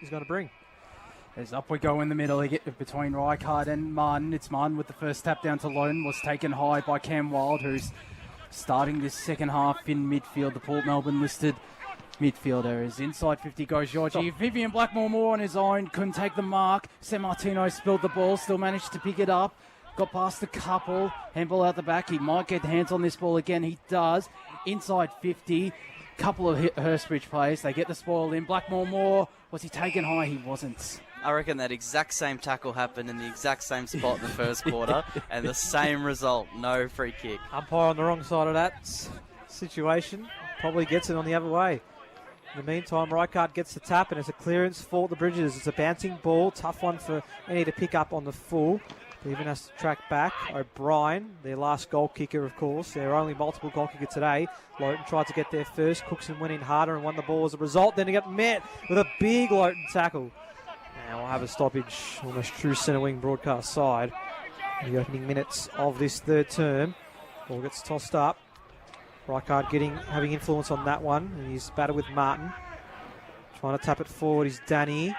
is going to bring. As up we go in the middle between Reichardt and Munn. It's Munn with the first tap down to Lone. Was taken high by Cam Wild, who's starting this second half in midfield. The Port Melbourne listed midfielder is inside 50 goes Georgie. Vivian Blackmore-Moore on his own. Couldn't take the mark. San Martino spilled the ball. Still managed to pick it up. Got past a couple. Handball out the back. He might get hands on this ball again. He does. Inside 50. Couple of Hurstbridge players. They get the spoil in. Blackmore-Moore. Was he taken high? He wasn't. I reckon that exact same tackle happened in the exact same spot in the first quarter and the same result, no free kick. Umpire on the wrong side of that situation probably gets it on the other way. In the meantime, Reichardt gets the tap and it's a clearance for the Bridges. It's a bouncing ball, tough one for any to pick up on the full. But even has to track back. O'Brien, their last goal kicker, of course. Their only multiple goal kicker today. Lowton tried to get there first. Cookson went in harder and won the ball as a result. Then he got met with a big Lowton tackle. Now we'll have a stoppage on this true centre wing broadcast side. In the opening minutes of this third term. Ball gets tossed up. Reichardt having influence on that one. And he's battled with Martin. Trying to tap it forward is Danny.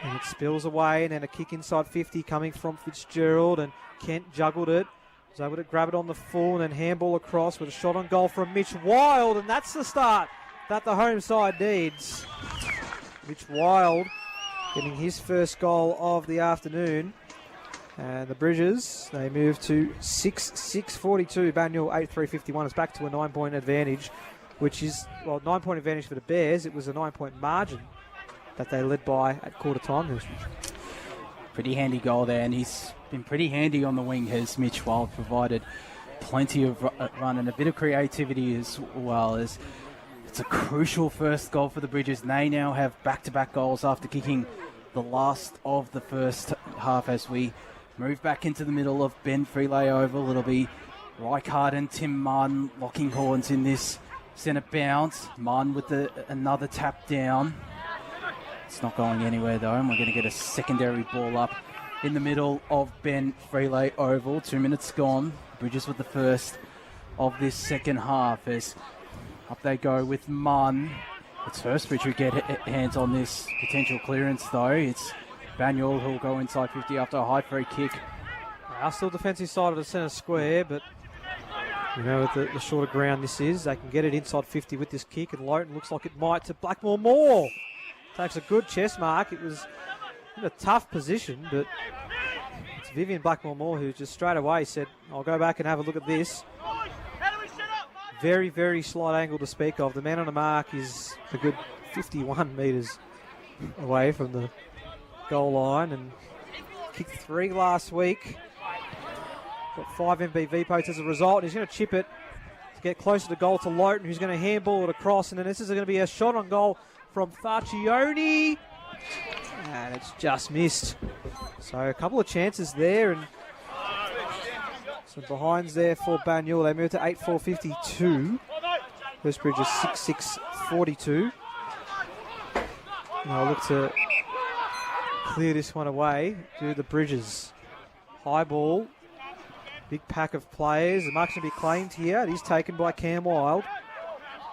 And it spills away. And then a kick inside 50 coming from Fitzgerald. And Kent juggled it. Was able to grab it on the full and then handball across with a shot on goal from Mitch Wild. And that's the start that the home side needs. Mitch Wild getting his first goal of the afternoon. And the Bridges, they move to 6-6-42. Banyule 8-3-51. It's back to a 9-point advantage, which is, 9-point advantage for the Bears. It was a 9-point margin that they led by at quarter time. Pretty handy goal there, and he's been pretty handy on the wing, has Mitch Wild provided plenty of run and a bit of creativity as well. As it's a crucial first goal for the Bridges. They now have back-to-back goals after kicking the last of the first half as we move back into the middle of Ben Freelay Oval. It'll be Reichardt and Tim Munn locking horns in this centre bounce. Munn with another tap down. It's not going anywhere though, and we're going to get a secondary ball up in the middle of Ben Freelay Oval. 2 minutes gone. Bridges with the first of this second half as up they go with Munn. It's Hurstbridge who get hands on this potential clearance though. It's Banyule who'll go inside 50 after a high free kick. They are still defensive side of the centre square, but you know with the shorter ground this is, they can get it inside 50 with this kick, and Lowton looks like it might to Blackmore-Moore. Takes a good chest mark. It was in a tough position, but it's Vivian Blackmore-Moore who just straight away said, I'll go back and have a look at this. Very, very slight angle to speak of. The man on the mark is a good 51 metres away from the goal line and kicked 3 last week. Got 5 MBV posts as a result, and he's going to chip it to get closer to goal to Lowton, who's going to handball it across, and then this is going to be a shot on goal from Farchione, and it's just missed. So a couple of chances there, and some behinds there for Banyule. They move to 8-4-52. Hurstbridge is 6-6-42. Now look to clear this one away to the Bridges. High ball. Big pack of players. The mark's going to be claimed here. It is taken by Cam Wild.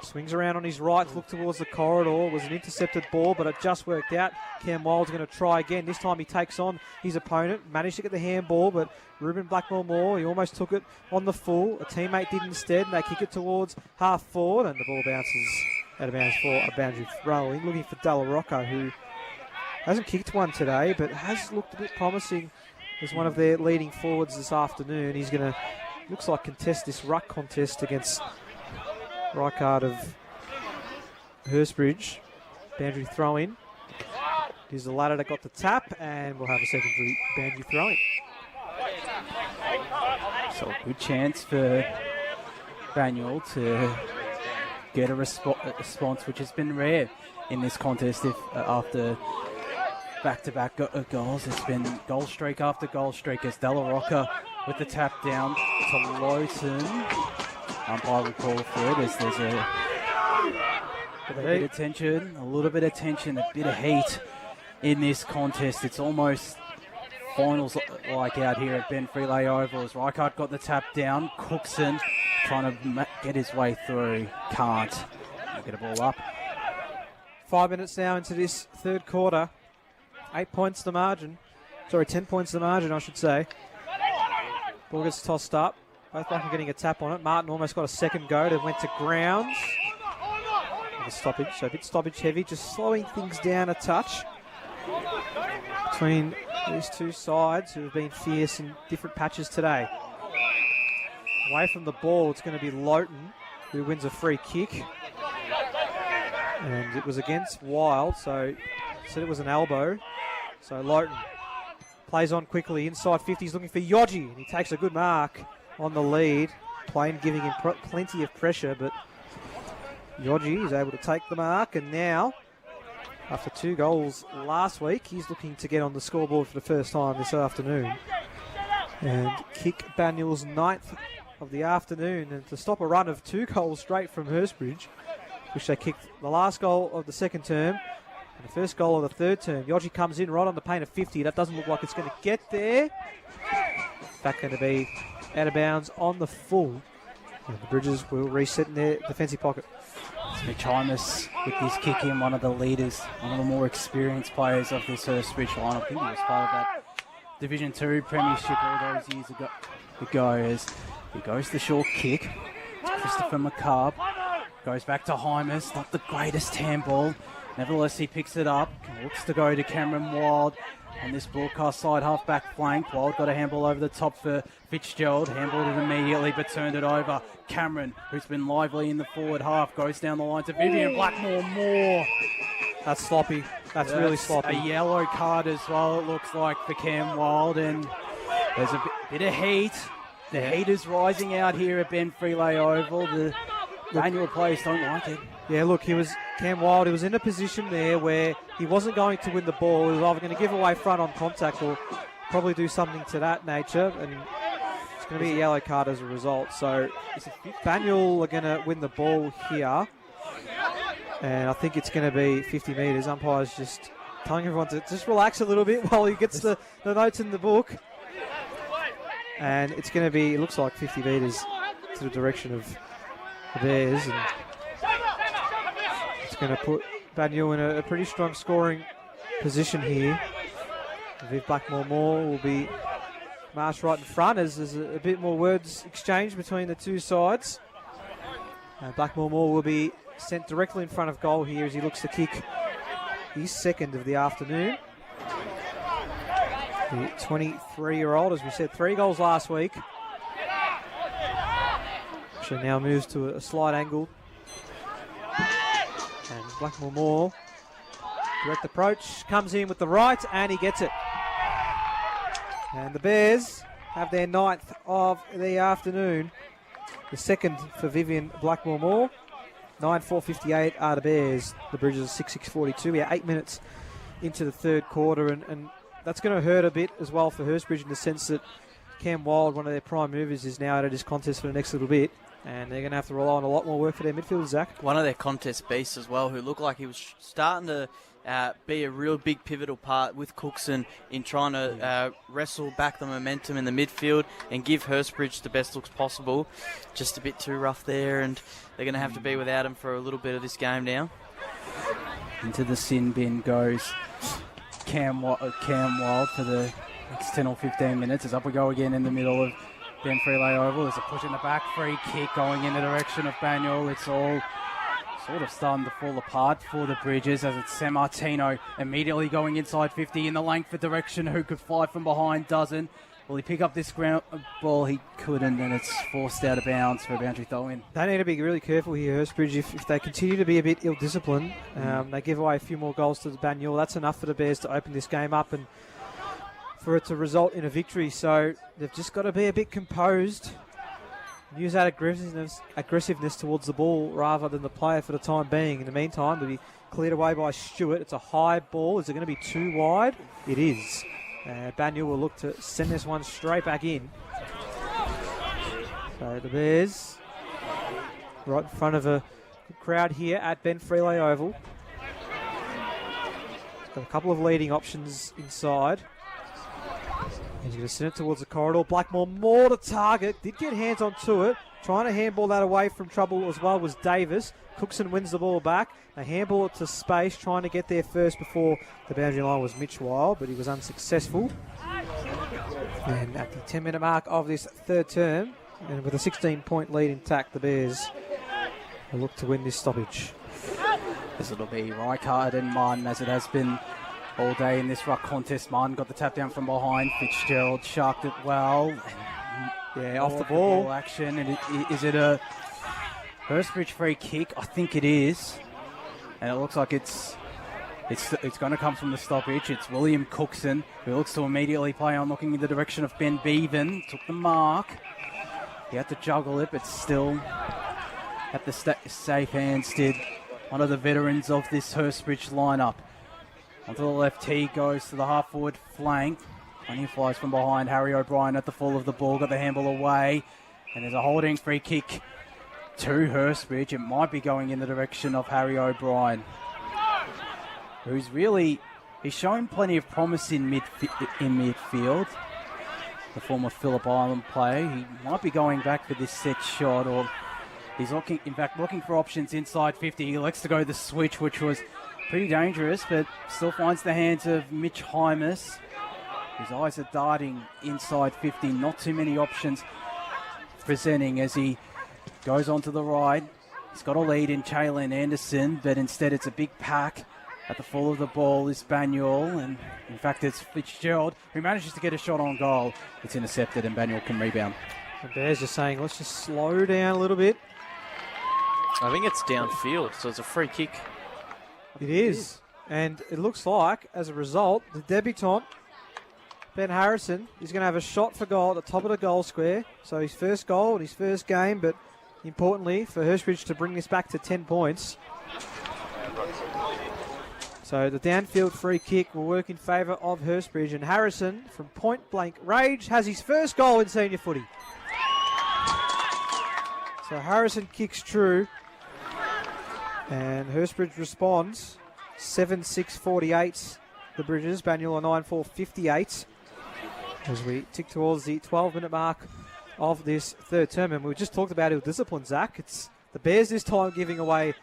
Swings around on his right to look towards the corridor. It was an intercepted ball, but it just worked out. Cam Wild's going to try again. This time he takes on his opponent. Managed to get the handball, but Ruben Blackmore-Moore, he almost took it on the full. A teammate did instead, and they kick it towards half forward, and the ball bounces out of bounds for a boundary throw-in. Looking for Della Rocca, who hasn't kicked one today, but has looked a bit promising as one of their leading forwards this afternoon. He's going to, looks like, contest this ruck contest against Reichardt of Hurstbridge. Boundary throw-in. Here's the ladder that got the tap, and we'll have a secondary boundary throw-in. So a good chance for Banyule to get a response, which has been rare in this contest. If after back-to-back goals, it's been goal streak after goal streak as Della Rocca with the tap down to Lowton. Umpire will call for it as there's a bit of tension, a little bit of tension, a bit of heat in this contest. It's almost finals like out here at Ben Freelay Oval as Reichardt got the tap down. Cookson trying to get his way through. Can't. Get a ball up. 5 minutes now into this third quarter. 8 points the margin. Sorry, 10 points the margin, I should say. Ball gets tossed up. Both Black are getting a tap on it. Martin almost got a second go. They went to grounds. A stoppage, so a bit stoppage heavy, just slowing things down a touch between these two sides who have been fierce in different patches today. Away from the ball, it's going to be Lowton who wins a free kick. And it was against Wild, so said it was an elbow. So Lowton plays on quickly, inside 50, he's looking for Yogi, and he takes a good mark on the lead. Plain giving him plenty of pressure, but Yogi is able to take the mark, and now, after 2 goals last week, he's looking to get on the scoreboard for the first time this afternoon. And kick Banyule's 9th of the afternoon, and to stop a run of 2 goals straight from Hurstbridge, which they kicked the last goal of the second term and the first goal of the third term. Yogi comes in right on the paint of 50. That doesn't look like it's going to get there. Back going to be out of bounds on the full. And the Bridges will reset in their defensive pocket. Mitch Hymas with this kick in, one of the leaders, one of the more experienced players of this Hurstbridge lineup. I think he was part of that Division 2 premiership all those years ago as he goes the short kick. It's Christopher McCarb. Goes back to Hymas, not the greatest handball. Nevertheless, he picks it up. Looks to go to Cameron Wild on this broadcast side half-back flank. Wild got a handball over the top for Fitzgerald. Handballed it immediately, but turned it over. Cameron, who's been lively in the forward half, goes down the line to Vivian Blackmore. More. That's sloppy. That's really sloppy. A yellow card as well, it looks like, for Cam Wild. And there's a bit of heat. The heat is rising out here at Ben Freelay Oval. The Banyule players don't like it. Yeah, look, Cam Wild, he was in a position there where he wasn't going to win the ball. He was either going to give away front on contact or probably do something to that nature, and it's going to be a yellow card as a result. So Banyule are going to win the ball here, and I think it's going to be 50 metres. Umpire's just telling everyone to just relax a little bit while he gets the notes in the book. And it's going to be, it looks like 50 metres to the direction of the Bears, and it's going to put Banyule in a pretty strong scoring position here. Viv Blackmore will be marched right in front as there's a bit more words exchanged between the two sides. Blackmore will be sent directly in front of goal here as he looks to kick his second of the afternoon. The 23-year-old, as we said, 3 goals last week. Actually now moves to a slight angle. And Blackmore, direct approach, comes in with the right, and he gets it. And the Bears have their 9th of the afternoon. The second for Vivian Blackmore. 9-4-58 are the Bears. The Bridges 6-6-42. We are 8 minutes into the third quarter, and that's going to hurt a bit as well for Hurstbridge in the sense that Cam Wild, one of their prime movers, is now out of this contest for the next little bit. And they're going to have to rely on a lot more work for their midfielders, Zach. One of their contest beasts as well, who looked like he was starting to be a real big pivotal part with Cookson in trying to wrestle back the momentum in the midfield and give Hurstbridge the best looks possible. Just a bit too rough there, and they're going to have to be without him for a little bit of this game now. Into the sin bin goes Cam Wild for the next 10 or 15 minutes. As up we go again in the middle of Ben Freelay Oval. There's a push in the back, free kick going in the direction of Banyule. It's all sort of starting to fall apart for the Bridges as it's San Martino immediately going inside 50 in the Langford direction. Who could fly from behind? Doesn't. Will he pick up this ground ball? He couldn't, and it's forced out of bounds for a boundary throw-in. They need to be really careful here, Hurstbridge. If they continue to be a bit ill-disciplined, they give away a few more goals to the Banyule. That's enough for the Bears to open this game up and for it to result in a victory. So they've just got to be a bit composed, use that aggressiveness towards the ball rather than the player for the time being. In the meantime, to be cleared away by Stewart. It's a high ball. Is it going to be too wide? It is. Banyule will look to send this one straight back in. So the Bears right in front of a good crowd here at Ben Freelay Oval. Got a couple of leading options inside. He's going to send it towards the corridor. Blackmore more to target. Did get hands onto it. Trying to handball that away from trouble as well was Davis. Cookson wins the ball back. They handball it to space, trying to get there first before the boundary line was Mitch Wild, but he was unsuccessful. And at the 10-minute mark of this third term, and with a 16-point lead intact, the Bears will look to win this stoppage. This will be Reichardt and Martin, as it has been all day in this ruck contest. Martin got the tap down from behind. Fitzgerald sharked it well. Yeah, off the ball. Action. And is it a Hurstbridge free kick? I think it is. And it looks like it's going to come from the stoppage. It's William Cookson, who looks to immediately play on, looking in the direction of Ben Bevan. Took the mark. He had to juggle it, but still at the safe hands did one of the veterans of this Hurstbridge lineup. Onto the left, he goes to the half-forward flank. And he flies from behind. Harry O'Brien at the fall of the ball, got the handball away. And there's a holding free kick to Hurstbridge. It might be going in the direction of Harry O'Brien, he's shown plenty of promise in midfield. The former Phillip Island player. He might be going back for this set shot, or he's looking for options inside 50. He likes to go the switch, which was pretty dangerous, but still finds the hands of Mitch Hymas. His eyes are darting inside 50. Not too many options presenting as he goes on to the right. He's got a lead in Jalen Anderson, but instead it's a big pack. At the fall of the ball is Banyule, and in fact it's Fitzgerald who manages to get a shot on goal. It's intercepted and Banyule can rebound. The Bears are saying, let's just slow down a little bit. I think it's downfield, so it's a free kick. It is. And it looks like, as a result, the debutant, Ben Harrison, is going to have a shot for goal at the top of the goal square. So his first goal in his first game, but importantly for Hurstbridge to bring this back to 10 points. So the downfield free kick will work in favour of Hurstbridge, and Harrison from point blank range has his first goal in senior footy. So Harrison kicks true, and Hurstbridge responds 7-6-48. The Bridges, Banyule 9-4-58. As we tick towards the 12-minute mark of this third term, and we just talked about ill discipline, Zach. It's the Bears this time giving away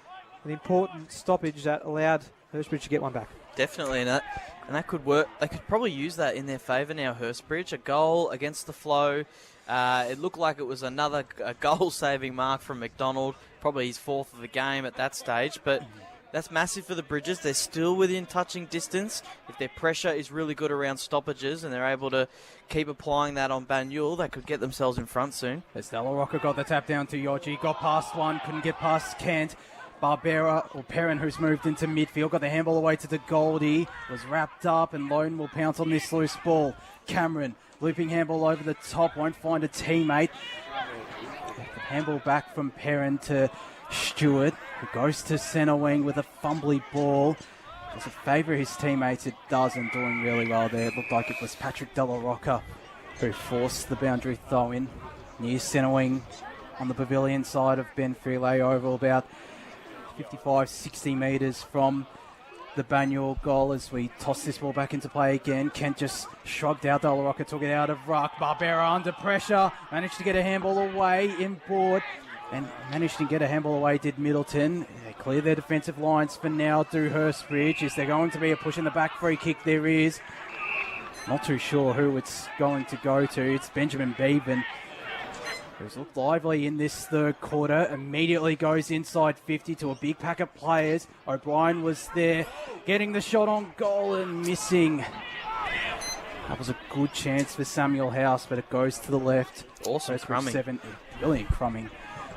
an important stoppage that allowed Hurstbridge to get one back. Definitely, and that could work. They could probably use that in their favour now, Hurstbridge. A goal against the flow. It looked like it was another goal-saving mark from McDonald, probably his fourth of the game at that stage, but that's massive for the Bridges. They're still within touching distance. If their pressure is really good around stoppages and they're able to keep applying that on Banyule, they could get themselves in front soon. As Della Rocca got the tap down to Yoji, got past one, couldn't get past Kent. Barbera, or Perrin, who's moved into midfield, got the handball away to the Goldie, was wrapped up, and Lone will pounce on this loose ball. Cameron, looping handball over the top, won't find a teammate. Handball back from Perrin to Stewart, who goes to centre wing with a fumbly ball. Does it favour his teammates? It doesn't. Doing really well there. It looked like it was Patrick Della Rocca who forced the boundary throw in. Near centre wing on the pavilion side of Ben Freeley Oval, about 55-60 metres from the Banyule goal. As we toss this ball back into play again, Kent just shrugged out. Della Rocca took it out of ruck. Barbera under pressure, managed to get a handball away in board, and managed to get a handball away did Middleton. They clear their defensive lines for now. Do Hurstbridge. Is there going to be a push in the back free kick? There is. Not too sure who it's going to go to. It's Benjamin Bevan, who's looked lively in this third quarter. Immediately goes inside 50 to a big pack of players. O'Brien was there, getting the shot on goal and missing. That was a good chance for Samuel House, but it goes to the left. Also crumbing. Brilliant crumbing.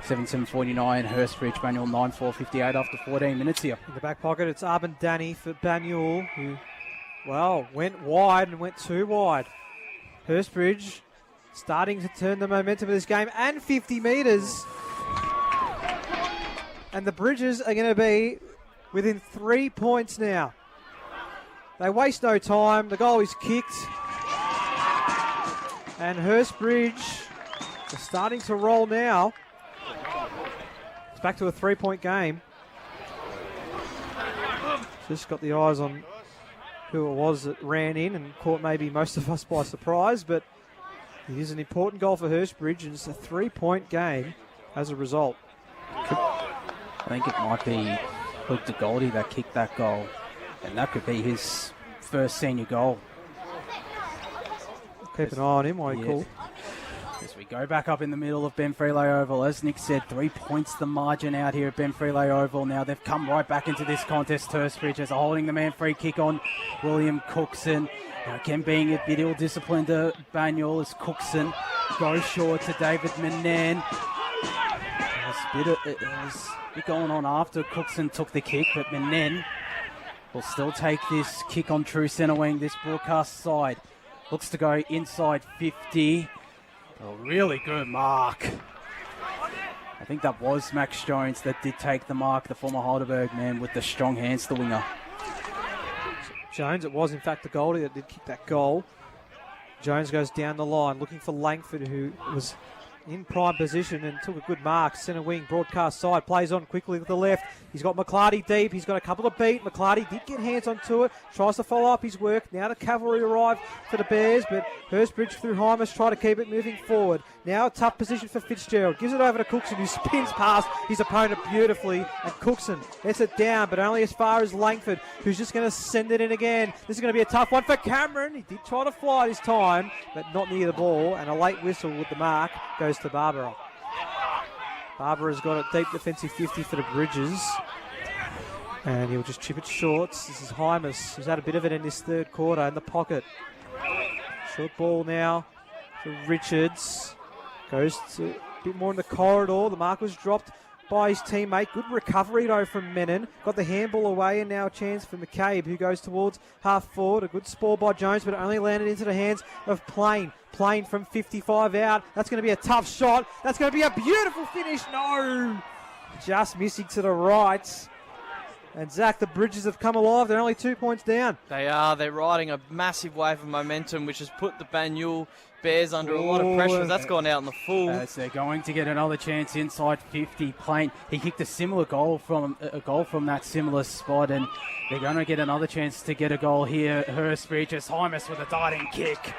7-7-49, Hurstbridge, Banyule 9-4-58 after 14 minutes here. In the back pocket, it's Arben Danny for Banyule, who, well, went wide and went too wide. Hurstbridge starting to turn the momentum of this game, and 50 metres. And the Bridges are going to be within 3 points now. They waste no time. The goal is kicked. And Hurstbridge is starting to roll now. It's back to a 3-point game. Just got the eyes on who it was that ran in and caught maybe most of us by surprise, but it is an important goal for Hurstbridge, and it's a 3-point game. as a result. I think it might be Luke DeGoldie that kicked that goal, and that could be his first senior goal. Keep an eye on him while he calls. As we go back up in the middle of Ben Freeley Oval, as Nick said, 3 points the margin out here at Ben Freeley Oval. Now they've come right back into this contest. Hurstbridge as a holding the man free kick on William Cookson. Now again being a bit ill-disciplined to Banyule as Cookson goes short to David Manan. It was a bit going on after Cookson took the kick, but Manan will still take this kick on true centre wing. This broadcast side looks to go inside 50. A really good mark. I think that was Max Jones that did take the mark, the former Heidelberg man with the strong hands, the winger. Jones, it was in fact the goalie that did kick that goal. Jones goes down the line looking for Langford, who was in prime position and took a good mark. Centre wing, broadcast side, plays on quickly with the left. He's got McClarty deep. He's got a couple of beat. McClarty did get hands onto it. Tries to follow up his work. Now the cavalry arrive for the Bears, but Hurstbridge through Hymas try to keep it moving forward. Now a tough position for Fitzgerald. Gives it over to Cookson, who spins past his opponent beautifully. And Cookson lets it down, but only as far as Langford, who's just going to send it in again. This is going to be a tough one for Cameron. He did try to fly this time, but not near the ball. And a late whistle with the mark goes to Barbara. Barbara's got a deep defensive 50 for the Bridges. And he'll just chip it short. This is Hymas, who's had a bit of it in this third quarter in the pocket. Short ball now for Richards. Goes to a bit more in the corridor. The mark was dropped by his teammate. Good recovery though from Menon. Got the handball away and now a chance for McCabe, who goes towards half forward. A good spoil by Jones, but it only landed into the hands of Plain. Plain from 55 out. That's going to be a tough shot. That's going to be a beautiful finish. No! Just missing to the right. And Zach, the Bridges have come alive. They're only 2 points down. They are. They're riding a massive wave of momentum, which has put the Banyule Bears under a lot of pressure. That's gone out in the full. As they're going to get another chance inside 50. Plain, he kicked a similar goal from that similar spot, and they're going to get another chance to get a goal here. Hurstbridge as Hymas with a darting kick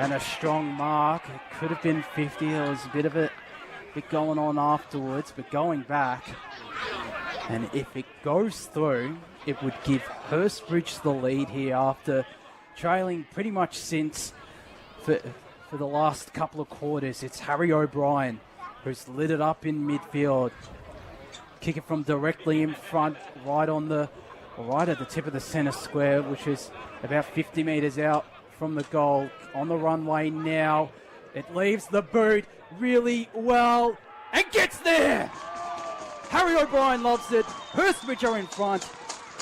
and a strong mark. It could have been 50. There was a bit going on afterwards, but going back. And if it goes through, it would give Hurstbridge the lead here after trailing pretty much since for the last couple of quarters. It's Harry O'Brien who's lit it up in midfield. Kick it from directly in front, right at the tip of the centre square, which is about 50 metres out from the goal. On the runway now. It leaves the boot really well and gets there! Harry O'Brien loves it. Hurstbridge are in front.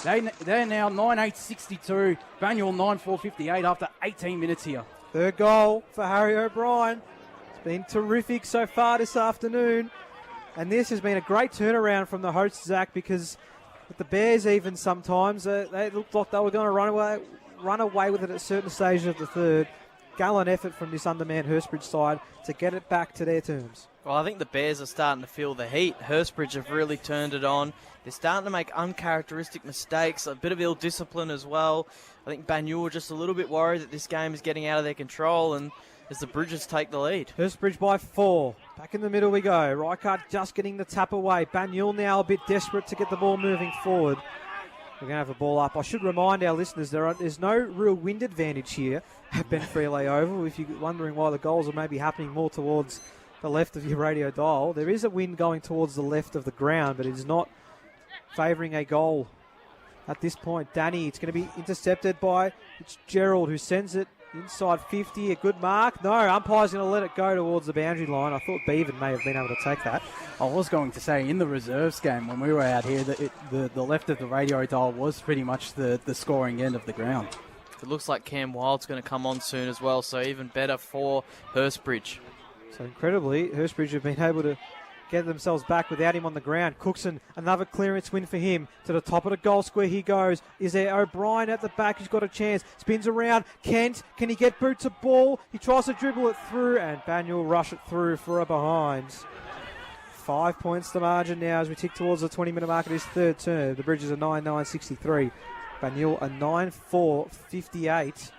They're now 9-8-62. Banyule 9-4-58 after 18 minutes here. Third goal for Harry O'Brien. It's been terrific so far this afternoon. And this has been a great turnaround from the hosts, Zach, because with the Bears even sometimes, they looked like they were going to run away with it at certain stages of the third. Gallant effort from this undermanned Hurstbridge side to get it back to their terms. Well, I think the Bears are starting to feel the heat. Hurstbridge have really turned it on. They're starting to make uncharacteristic mistakes, a bit of ill-discipline as well. I think Banyule are just a little bit worried that this game is getting out of their control, and as the Bridges take the lead. Hurstbridge by 4. Back in the middle we go. Reichardt just getting the tap away. Banyule now a bit desperate to get the ball moving forward. We're going to have a ball up. I should remind our listeners there's no real wind advantage here at Ben Freeley Oval. If you're wondering why the goals are maybe happening more towards the left of your radio dial, there is a wind going towards the left of the ground, but it is not favouring a goal at this point. Danny, it's going to be intercepted by Fitzgerald, who sends it inside 50. A good mark. No, umpire's going to let it go towards the boundary line. I thought Beavan may have been able to take that. I was going to say, in the reserves game, when we were out here, the left of the radio dial was pretty much the scoring end of the ground. It looks like Cam Wild's going to come on soon as well, so even better for Hurstbridge. So incredibly, Hurstbridge have been able to get themselves back without him on the ground. Cookson, another clearance win for him. To the top of the goal square he goes. Is there O'Brien at the back? He's got a chance. Spins around. Kent, can he get boot to ball? He tries to dribble it through, and Banyule rush it through for a behind. 5 points the margin now as we tick towards the 20-minute mark of this third term. The Bridges are 9-9-63. Banyule are 9-4-58.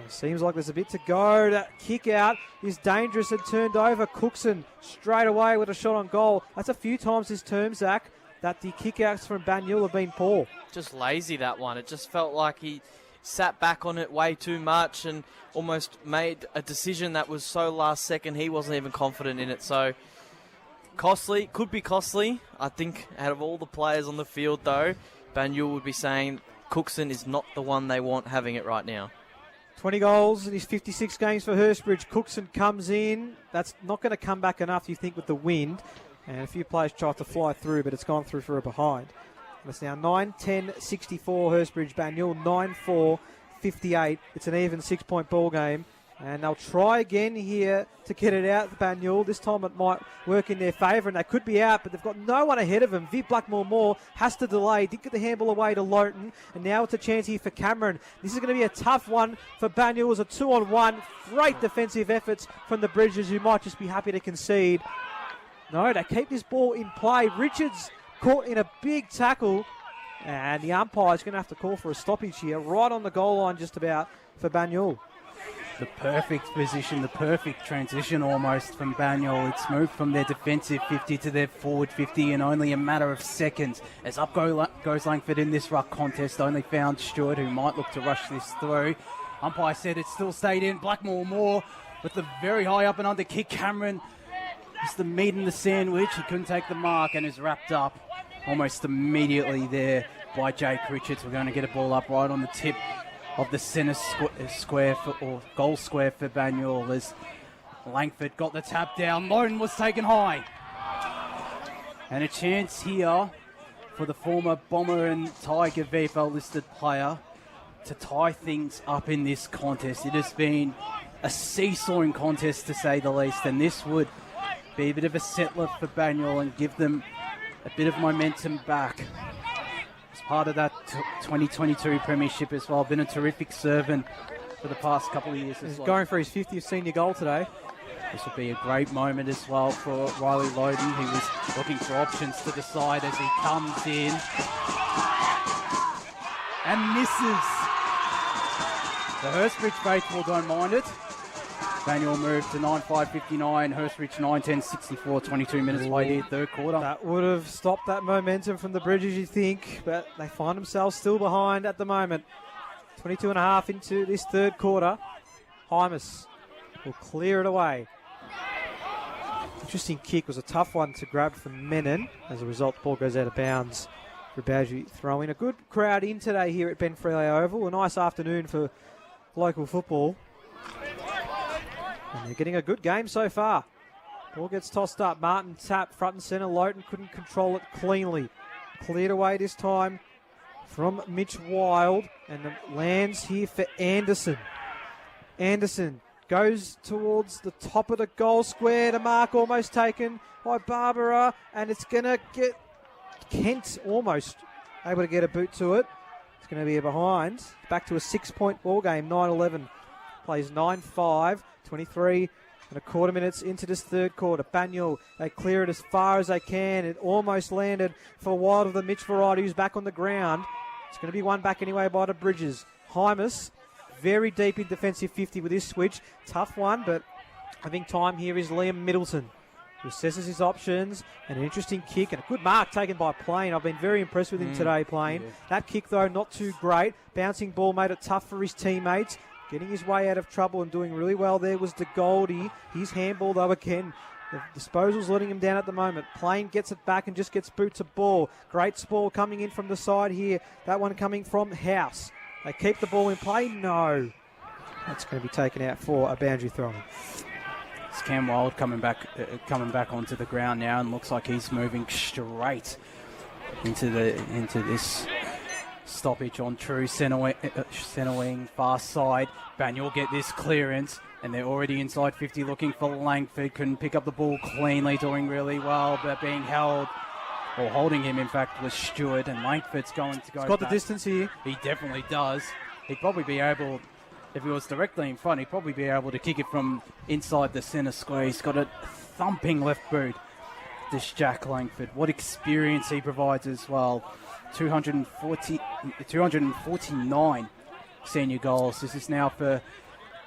It seems like there's a bit to go. That kick out is dangerous and turned over. Cookson straight away with a shot on goal. That's a few times this term, Zach, that the kick outs from Banyule have been poor. Just lazy, that one. It just felt like he sat back on it way too much and almost made a decision that was so last second he wasn't even confident in it. So costly, could be costly. I think out of all the players on the field though, Banyule would be saying Cookson is not the one they want having it right now. 20 goals in his 56 games for Hurstbridge. Cookson comes in. That's not going to come back enough, you think, with the wind. And a few players tried to fly through, but it's gone through for a behind. And it's now 9-10-64 Hurstbridge. Banyule 9-4, 58. It's an even 6-point ball game. And they'll try again here to get it out, Banyule. This time it might work in their favour, and they could be out, but they've got no one ahead of them. Viv Blackmore-Moore has to delay. Did get the handball away to Lowton, and now it's a chance here for Cameron. This is going to be a tough one for Banyule as a 2-on-1. Great defensive efforts from the Bridges, who might just be happy to concede. No, they keep this ball in play. Richards caught in a big tackle, and the umpire's going to have to call for a stoppage here, right on the goal line just about for Banyule. The perfect position, the perfect transition almost from Banyule. It's moved from their defensive 50 to their forward 50 in only a matter of seconds. As up goes Langford in this ruck contest, only found Stewart, who might look to rush this through. Umpire said it still stayed in. Blackmore-Moore with the very high up and under kick. Cameron is the meat in the sandwich. He couldn't take the mark and is wrapped up almost immediately there by Jake Richards. We're going to get a ball up right on the tip of the centre square or goal square for Banyule as Langford got the tap down. Lowton was taken high. And a chance here for the former Bomber and Tiger VFL listed player to tie things up in this contest. It has been a seesawing contest to say the least, and this would be a bit of a settler for Banyule and give them a bit of momentum back. Part of that 2022 premiership as well. Been a terrific servant for the past couple of years. He's going for his 50th senior goal today. This would be a great moment as well for Riley Lowton, who was looking for options to the side as he comes in and misses. The Hurstbridge faithful don't mind it. Banyule moved to 9-5-59, Hurstbridge 9-10-64, 22 minutes played, third quarter. That would have stopped that momentum from the Bridges, you think, but they find themselves still behind at the moment. 22 and a half into this third quarter. Hymas will clear it away. Interesting kick, was a tough one to grab from Menon. As a result, the ball goes out of bounds for Badgie throwing. A good crowd in today here at Ben Freley Oval. A nice afternoon for local football. And they're getting a good game so far. Ball gets tossed up. Martin tapped front and centre. Lowton couldn't control it cleanly. Cleared away this time from Mitch Wild. And it lands here for Anderson. Anderson goes towards the top of the goal square. The mark almost taken by Barbara. And it's going to get Kent almost able to get a boot to it. It's going to be a behind. Back to a 6-point ball game. 9-11. Plays 9-5. 23 and a quarter minutes into this third quarter. Banyule, they clear it as far as they can. It almost landed for Wild of the Mitch variety, who's back on the ground. It's going to be one back anyway by the Bridges. Hymas, very deep in defensive 50 with this switch. Tough one, but I think time here is Liam Middleton, who assesses his options. And an interesting kick and a good mark taken by Plain. I've been very impressed with him today, Plain. Yeah. That kick, though, not too great. Bouncing ball made it tough for his teammates. Getting his way out of trouble and doing really well there was DeGoldie. His handball, though, again. The disposal's letting him down at the moment. Plain gets it back and just gets boot to ball. Great ball coming in from the side here. That one coming from House. They keep the ball in play. No. That's going to be taken out for a boundary throw. It's Cam Wild coming back onto the ground now, and looks like he's moving straight into this stoppage on true centre wing, far side. Banyule get this clearance, and they're already inside 50 looking for Langford. Couldn't pick up the ball cleanly, doing really well, but being held, or holding him, in fact, was Stewart, and Langford's going to go. He's got back. The distance here. He definitely does. He'd probably be able, if he was directly in front, he'd probably be able to kick it from inside the centre square. He's got a thumping left boot, this Jack Langford. What experience he provides as well. 249 senior goals. This is now for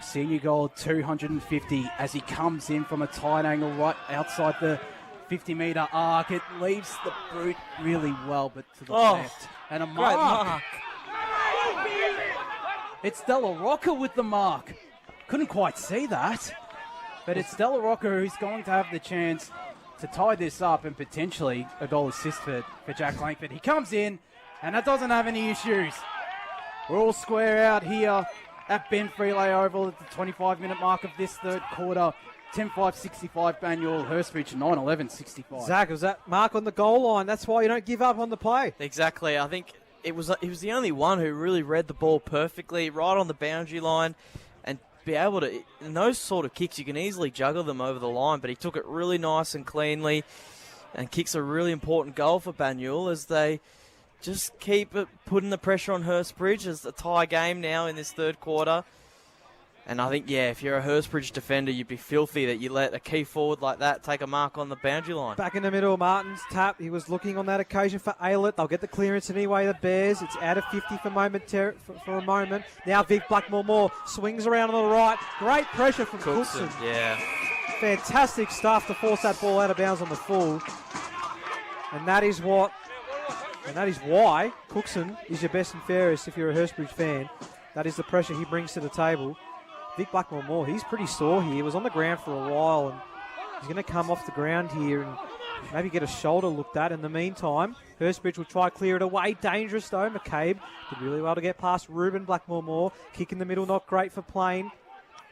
Senior goal 250 as he comes in from a tight angle right outside the 50-metre arc. It leaves the boot really well, but to the left. And a mark. It's Della Rocca with the mark. Couldn't quite see that. But it's Della Rocca who's going to have the chance to tie this up and potentially a goal assist for Jack Langford. He comes in, and that doesn't have any issues. We're all square out here at Ben Freeley Oval at the 25-minute mark of this third quarter. 10-5-65 Banyule, Hurstbridge 9-11-65. Zach, was that mark on the goal line? That's why you don't give up on the play. Exactly. I think he was the only one who really read the ball perfectly, right on the boundary line, and be able to, in those sort of kicks, you can easily juggle them over the line, but he took it really nice and cleanly and kicks a really important goal for Banyule as they just keep putting the pressure on Hurstbridge. It's a tie game now in this third quarter. And I think, if you're a Hurstbridge defender, you'd be filthy that you let a key forward like that take a mark on the boundary line. Back in the middle, Martin's tap. He was looking on that occasion for Aylett. They'll get the clearance anyway, the Bears. It's out of 50 for a moment. Now Vic Blackmore swings around on the right. Great pressure from Coulson. Yeah. Fantastic stuff to force that ball out of bounds on the full. And that is why Coulson is your best and fairest if you're a Hurstbridge fan. That is the pressure he brings to the table. Vic Blackmore, he's pretty sore here. He was on the ground for a while, and he's going to come off the ground here and maybe get a shoulder looked at. In the meantime, Hurstbridge will try clear it away. Dangerous, though. McCabe did really well to get past Ruben Blackmore. Kick in the middle, not great for Plain.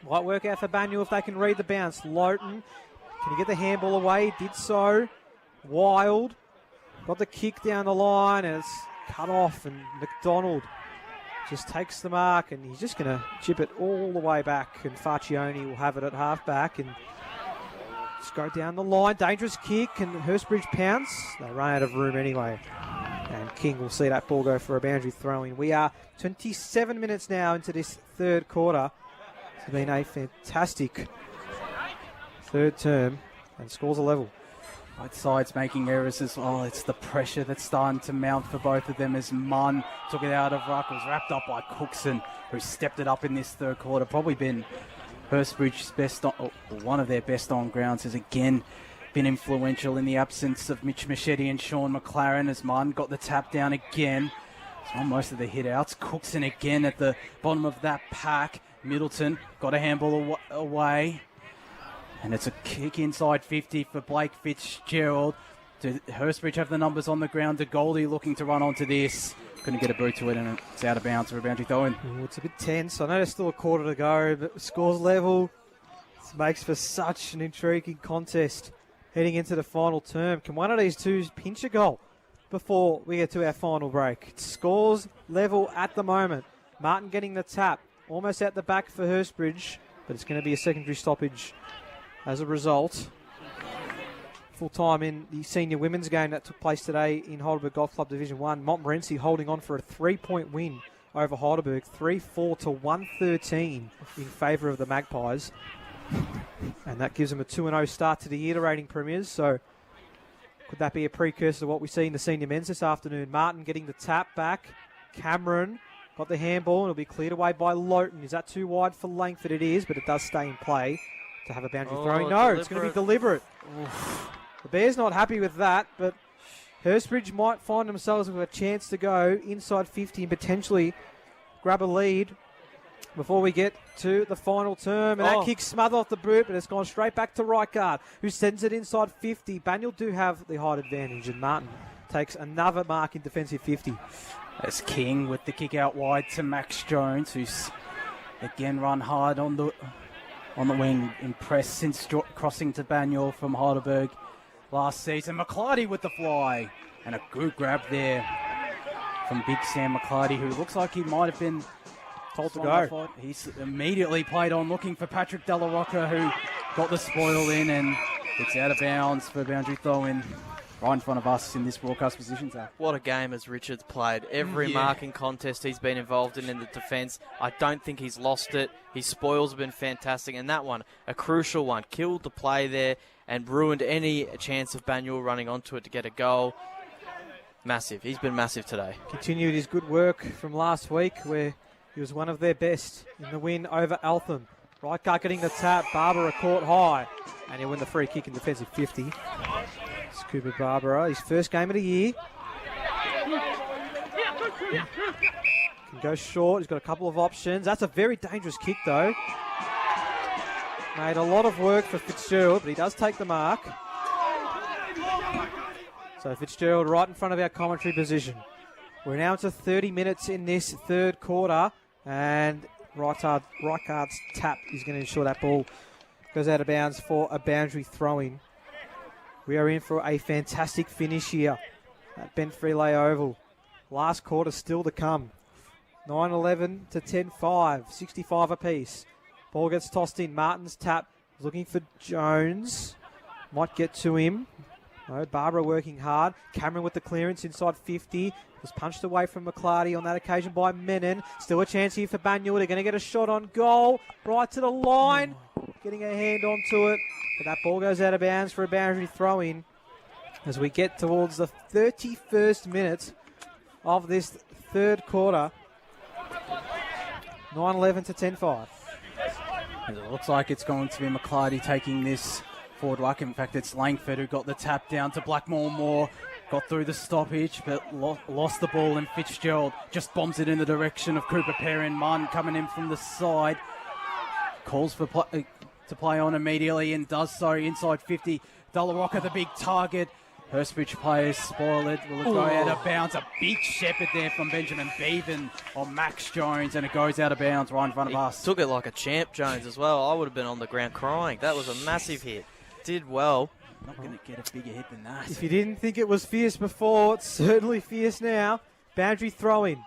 Might work out for Banyule if they can read the bounce. Lowton, can he get the handball away? Did so. Wild got the kick down the line, and it's cut off, and McDonald just takes the mark, and he's just going to chip it all the way back, and Faccioni will have it at half-back and just go down the line. Dangerous kick, and Hurstbridge pounce. They run out of room anyway, and King will see that ball go for a boundary throw-in. We are 27 minutes now into this third quarter. It's been a fantastic third term, and scores a level. Both sides making errors as well. It's the pressure that's starting to mount for both of them as Munn took it out of ruck. It was wrapped up by Coulson, who stepped it up in this third quarter. Probably been Hurstbridge's best, one of their best on grounds. Has again been influential in the absence of Mitch Machete and Sean McLaren as Munn got the tap down again. It's on most of the hit outs. Coulson again at the bottom of that pack. Middleton got a handball away. And it's a kick inside 50 for Blake Fitzgerald. Do Hurstbridge have the numbers on the ground? De Goldie looking to run onto this. Couldn't get a boot to it, and it's out of bounds for a boundary throw-in. It's a bit tense. I know there's still a quarter to go, but scores level. This makes for such an intriguing contest heading into the final term. Can one of these two pinch a goal before we get to our final break? It scores level at the moment. Martin getting the tap. Almost out the back for Hurstbridge, but it's going to be a secondary stoppage as a result. Full time in the senior women's game that took place today in Heidelberg Golf Club Division 1. Montmorency holding on for a 3-point win over Heidelberg, 3-4 to 113 in favour of the Magpies. And that gives them a 2-0 start to the year, the reigning premiers. So could that be a precursor to what we see in the senior men's this afternoon? Martin getting the tap back. Cameron got the handball and it'll be cleared away by Lowton. Is that too wide for Langford? It is, but it does stay in play to have a boundary throwing. No, it's going to be deliberate. Oof. The Bears not happy with that, but Hurstbridge might find themselves with a chance to go inside 50 and potentially grab a lead before we get to the final term. And that kick smothered off the boot, but it's gone straight back to right guard, who sends it inside 50. Banyule do have the height advantage, and Martin takes another mark in defensive 50. As King with the kick out wide to Max Jones, who's again run hard on the wing, impressed since crossing to Banyule from Heidelberg last season. McClarty with the fly, and a good grab there from Big Sam McClarty, who looks like he might have been told to go. He's immediately played on looking for Patrick Della Rocca, who got the spoil in, and it's out of bounds for a boundary throw in right in front of us in this broadcast position, Zach. What a game has Richards played. Every marking contest he's been involved in the defence, I don't think he's lost it. His spoils have been fantastic, and that one, a crucial one, killed the play there and ruined any chance of Banyule running onto it to get a goal. Massive. He's been massive today. Continued his good work from last week, where he was one of their best in the win over Eltham. Reichardt getting the tap. Barbara caught high. And he'll win the free kick in defensive 50. It's Cooper Barbara, his first game of the year. Can go short. He's got a couple of options. That's a very dangerous kick, though. Made a lot of work for Fitzgerald, but he does take the mark. So Fitzgerald right in front of our commentary position. We're now into 30 minutes in this third quarter, and Reichardt's tap is going to ensure that ball goes out of bounds for a boundary throw-in. We are in for a fantastic finish here at Ben Freelay Oval. Last quarter still to come. 9-11 to 10-5, 65 apiece. Ball gets tossed in. Martin's tap, looking for Jones. Might get to him. No, Barbara working hard. Cameron with the clearance inside 50. Was punched away from McClarty on that occasion by Menon. Still a chance here for Banyule. They're going to get a shot on goal. Right to the line. Getting a hand onto it. But that ball goes out of bounds for a boundary throw-in as we get towards the 31st minute of this third quarter. 9-11 to 10-5. It looks like it's going to be McClarty taking this forward ruck. In fact, it's Langford who got the tap down to Blackmore Moore. Got through the stoppage, but lost the ball, and Fitzgerald just bombs it in the direction of Cooper Perrin. Martin coming in from the side. Calls for to play on immediately and does so inside 50. Delarocca, the big target. Hurstbridge players spoil it. Will it go out of bounds? A big shepherd there from Benjamin Bevan on Max Jones, and it goes out of bounds right in front of us. Took it like a champ, Jones, as well. I would have been on the ground crying. That was a massive hit. Did well. Not going to get a bigger hit than that. If you didn't think it was fierce before, it's certainly fierce now. Boundary throw-in.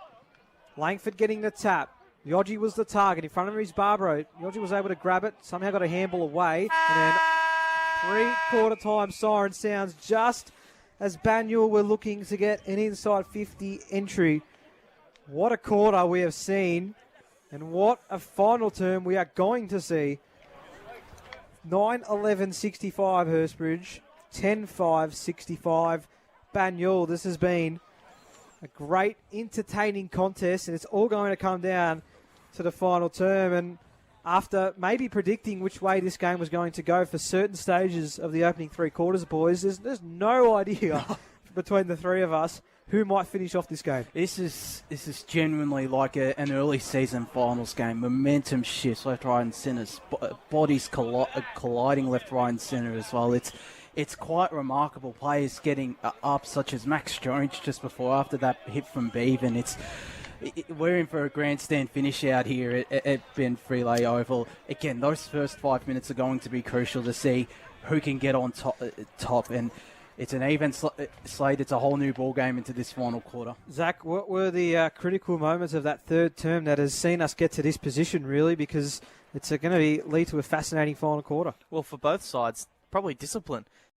Langford getting the tap. Yogi was the target. In front of him is Barbaro. Yogi was able to grab it. Somehow got a handball away. And then three-quarter time siren sounds just as Banyule were looking to get an inside 50 entry. What a quarter we have seen. And what a final term we are going to see. 9-11-65 Hurstbridge, 10-5-65 Banyule. This has been a great, entertaining contest, and it's all going to come down to the final term. And after maybe predicting which way this game was going to go for certain stages of the opening three quarters, boys, there's no idea between the three of us who might finish off this game. This is genuinely like an early season finals game. Momentum shifts left, right, and centre. Bodies colliding left, right, and centre as well. It's quite remarkable. Players getting up, such as Max Jones just before after that hit from Bevan. We're in for a grandstand finish out here at Ben Freelay Oval. Again, those first 5 minutes are going to be crucial to see who can get on top. And it's an even slate. It's a whole new ball game into this final quarter. Zach, what were the critical moments of that third term that has seen us get to this position, really? Because it's going to lead to a fascinating final quarter. Well, for both sides, probably discipline.